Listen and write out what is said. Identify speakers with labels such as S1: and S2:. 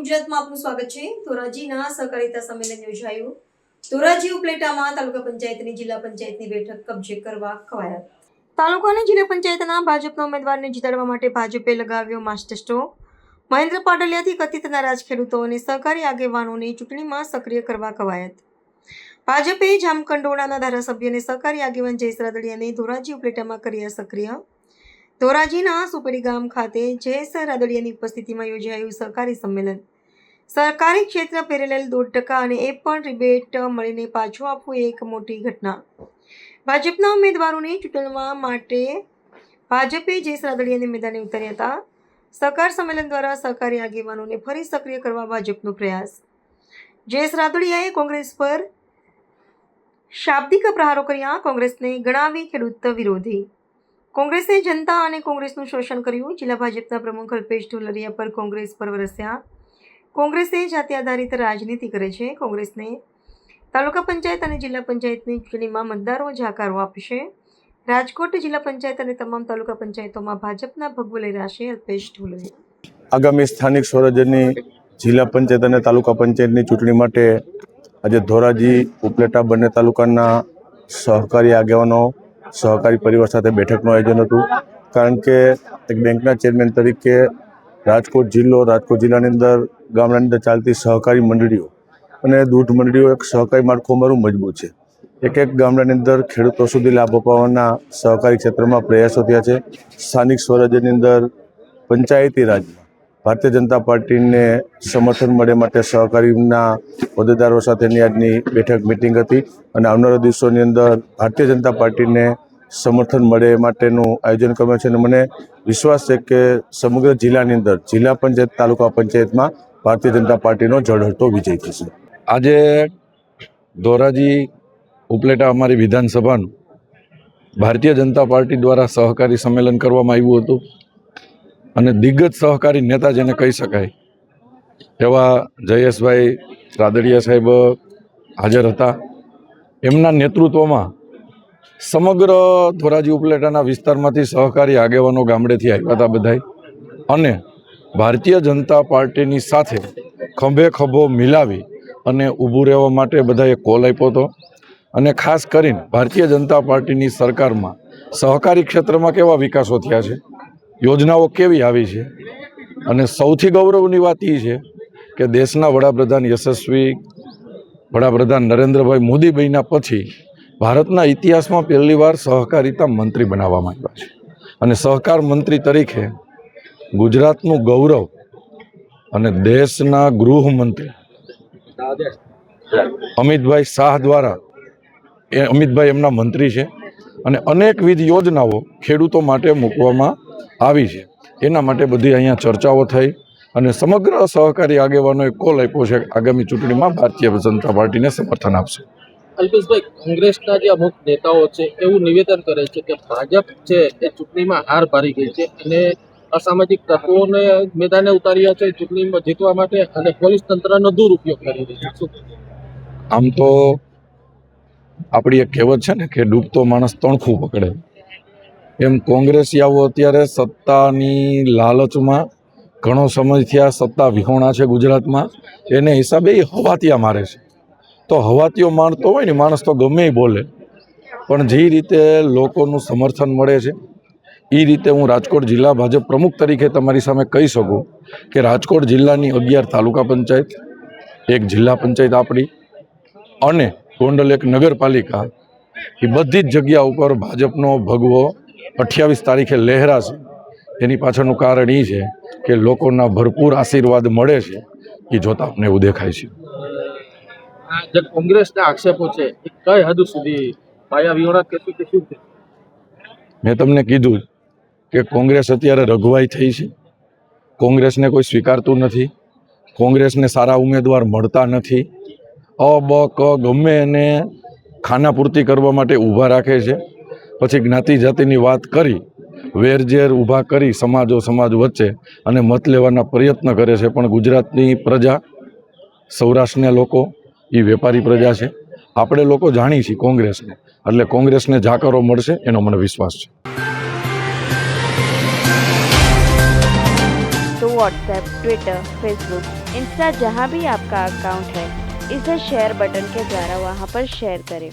S1: ગુજરાતમાં આપનું સ્વાગત છે। ધોરાજીના સહકારિતા સંમેલન યોજાયું। ધોરાજી ઉપલેટામાં તાલુકા પંચાયતની જિલ્લા પંચાયતની બેઠક કબજે કરવા કવાયત। તાલુકા અને જિલ્લા પંચાયતના ભાજપના ઉમેદવારને જીતાડવા માટે ભાજપે લગાવ્યો માસ્ટર સ્ટ્રોક। મહેન્દ્ર પાટલિયાથી કથિત નારાજ ખેડૂતો અને સહકારી આગેવાનોને ચૂંટણીમાં સક્રિય કરવા કવાયત। ભાજપે જામકંડોળાના ધારાસભ્ય અને સહકારી આગેવાન જયેશ રાદડિયાને ધોરાજી ઉપલેટામાં કર્યા સક્રિય। ધોરાજીના સુપેડી ગામ ખાતે જયેશ રાદડિયાની ઉપસ્થિતિમાં યોજાયું સહકારી સંમેલન। સહકારી ક્ષેત્ર પેરેલેલ 2% અને એ પણ રિબેટ મળીને પાછું આપવું એક મોટી ઘટના। ભાજપના ઉમેદવારોને ચૂંટવા માટે ભાજપે જયેશ રાદડિયાને મેદાને ઉતાર્યા હતા। સહકાર સંમેલન દ્વારા સહકારી આગેવાનોને ફરી સક્રિય કરવા ભાજપનો પ્રયાસ। જયેશ રાદડિયાએ કોંગ્રેસ પર શાબ્દિક પ્રહારો કર્યા। કોંગ્રેસને ગણાવી ખેડૂત વિરોધી। કોંગ્રેસે જનતા અને કોંગ્રેસનું શોષણ કર્યું। જિલ્લા ભાજપના પ્રમુખ અલ્પેશ ઢોલરિયા પર કોંગ્રેસ પર વરસ્યા। કોંગ્રેસે જાતિ આધારિત રાજનીતિ કરે છે। કોંગ્રેસને તાલુકા પંચાયત અને જિલ્લા પંચાયતની ચૂંટણીમાં મતદારો જાકારો આપશે। રાજકોટ જિલ્લા પંચાયત અને તમામ તાલુકા પંચાયતોમાં ભાજપના ભગવો લહેરાશે। અલ્પેશ ઢોલરિયા।
S2: આગામી સ્થાનિક સ્વરાજ્યની જિલ્લા પંચાયત અને તાલુકા પંચાયતની ચૂંટણી માટે આજે ધોરાજી ઉપલેટા બંને તાલુકાના સહકારી આગેવાનો સહકારી પરિવાર સાથે બેઠકનું આયોજન હતું। કારણ કે એક બેંકના ચેરમેન તરીકે રાજકોટ જિલ્લાની અંદર ગામડાની અંદર ચાલતી સહકારી મંડળીઓ અને દૂધ મંડળીઓ એક સહકારી માળખું અમારું મજબૂત છે। એક ગામડાની અંદર ખેડૂતો સુધી લાભ અપાવવાના સહકારી ક્ષેત્રમાં પ્રયાસો થયા છે। સ્થાનિક સ્વરાજ્યની અંદર પંચાયતી રાજમાં ભારતીય જનતા પાર્ટીને સમર્થન મળે માટે સહકારીના હોદ્દેદારો સાથેની આજની બેઠક મિટિંગ હતી અને આવનારા દિવસોની અંદર ભારતીય જનતા પાર્ટીને સમર્થન મળે માટેનું આયોજન કરવામાં છે અને મને વિશ્વાસ છે કે સમગ્ર જિલ્લાની અંદર જિલ્લા પંચાયત તાલુકા પંચાયતમાં ભારતીય જનતા પાર્ટીનો ઝળહળતો વિજય થશે।
S3: આજે ધોરાજી ઉપલેટા અમારી વિધાનસભાનું ભારતીય જનતા પાર્ટી દ્વારા સહકારી સંમેલન કરવામાં આવ્યું હતું અને દિગ્ગજ સહકારી નેતા જેને કહી શકાય એવા જયેશભાઈ રાદડિયા સાહેબ હાજર હતા। એમના નેતૃત્વમાં સમગ્ર ધોરાજી ઉપલેટાના વિસ્તારમાંથી સહકારી આગેવાનો ગામડેથી આવ્યા હતા બધાય અને ભારતીય જનતા પાર્ટીની સાથે ખભે ખભો મિલાવી અને ઊભું રહેવા માટે બધાએ કોલ આપ્યો હતો અને ખાસ કરીને ભારતીય જનતા પાર્ટીની સરકારમાં સહકારી ક્ષેત્રમાં કેવા વિકાસો થયા છે, યોજનાઓ કેવી આવી છે અને સૌથી ગૌરવની વાત એ છે કે દેશના વડાપ્રધાન યશસ્વી વડાપ્રધાન નરેન્દ્રભાઈ મોદી બન્યા પછી ભારતના ઇતિહાસમાં પહેલીવાર સહકારિતા મંત્રી બનાવવામાં આવ્યા છે અને સહકાર મંત્રી તરીકે ગુજરાતનું ગૌરવ અને દેશના ગૃહમંત્રી અમિતભાઈ શાહ દ્વારા અમિતભાઈ એમના મંત્રી છે અને અનેકવિધ યોજનાઓ ખેડૂતો માટે મૂકવામાં આવી છે। એના માટે બધી અહીંયા ચર્ચાઓ થઈ અને સમગ્ર સહકારી આગેવાનોએ કોલ આપ્યો છે આગામી ચૂંટણીમાં ભારતીય જનતા પાર્ટીને સમર્થન આપશે।
S4: અલ્પેશભાઈ, કોંગ્રેસના જે અમુક નેતાઓ છે એવું નિવેદન કરે છે કે ભાજપ છે એ ચૂંટણીમાં હાર પાડી ગઈ છે અને અસામાજિક તત્વોને મેદાને ઉતાર્યા છે ચૂંટણીમાં જીતવા માટે અને પોલીસ તંત્રનો દુરુપયોગ કરી રહી છે।
S3: આમ તો આપણી એક કહેવત છે ને કે ડૂબતો માણસ તણખું પકડે, એમ કોંગ્રેસીયાઓ અત્યારે સત્તાની લાલચમાં ઘણો સમય થયા સત્તા વિહોણા છે ગુજરાતમાં, એને હિસાબે એ હવાતિયા મારે છે। તો હવાતીઓ માણતો હોય ને માણસ તો ગમે એ બોલે, પણ જે રીતે લોકોનું સમર્થન મળે છે એ રીતે હું રાજકોટ જિલ્લા ભાજપ પ્રમુખ તરીકે તમારી સામે કહી શકું કે રાજકોટ જિલ્લાની 11 તાલુકા પંચાયત, એક જિલ્લા પંચાયત આપણી અને ગોંડલ એક નગરપાલિકા, એ બધી જ જગ્યા ઉપર ભાજપનો ભગવો 28 તારીખે લહેરાશે। એની પાછળનું કારણ એ છે કે લોકોના ભરપૂર આશીર્વાદ મળે છે, એ જોતા અમને એવું દેખાય છે।
S4: જે કોંગ્રેસના આક્ષેપો છે એ કઈ હદ સુધી પાયા વિહોણા કે શું છે?
S3: મેં તમને કીધું કે કોંગ્રેસ અત્યારે રઘવાઈ થઈ છે, કોંગ્રેસને કોઈ સ્વીકારતું નથી, કોંગ્રેસને સારા ઉમેદવાર મળતા નથી, અ બ ક ગમે એને ખાનાપૂર્તિ કરવા માટે ઊભા રાખે છે, પછી જ્ઞાતિ જાતિની વાત કરી વેરઝેર ઊભા કરી સમાજ વચ્ચે અને મત લેવાના પ્રયત્ન કરે છે। પણ ગુજરાતની પ્રજા, સૌરાષ્ટ્રના લોકો એ વેપારી પ્રજા છે, આપણે લોકો જાણીએ છીએ કોંગ્રેસને, એટલે કોંગ્રેસને જાકારો મળશે એનો મને વિશ્વાસ છે।
S1: તો
S5: व्हाट्सएप, ट्विटर, फेसबुक, इंस्टा जहाँ भी आपका अकाउंट है, इसे शेयर बटन के द्वारा वहाँ पर शेयर करें।